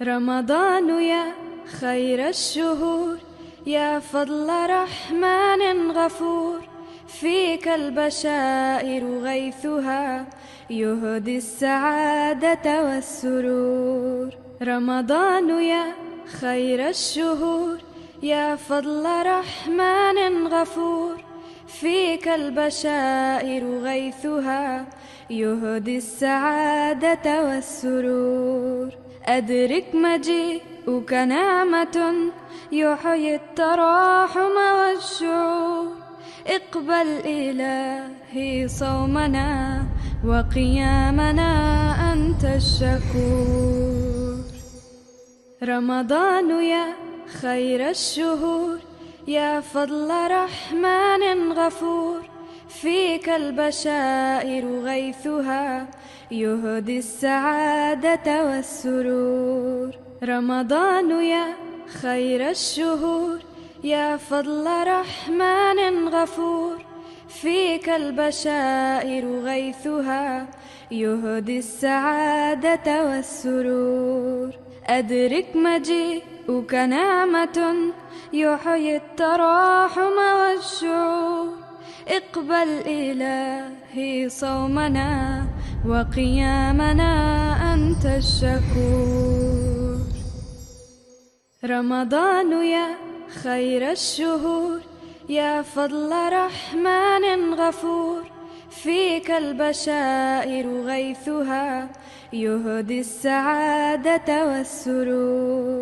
رمضان يا خير الشهور، يا فضل رحمن غفور، فيك البشائر غيثها يهدي السعادة والسرور. رمضان يا خير الشهور، يا فضل رحمن غفور، فيك البشائر غيثها يهدي السعادة والسرور. أدرك مجيئك نعمة يحيي التراحم والشعور. اقبل إلهي صومنا وقيامنا أنت الشكور. رمضان يا خير الشهور، يا فضل رحمن غفور، فيك البشائر غيثها يهدي السعادة والسرور. رمضان يا خير الشهور، يا فضل رحمن غفور، فيك البشائر غيثها يهدي السعادة والسرور. أدرك مجيئك نعمة يحيي التراحم والشعور. اقبل إلهي صومنا وقيامنا أنت الشكور. رمضان يا خير الشهور، يا فضل رحمن غفور، فيك البشائر غيثها يهدي السعادة والسرور.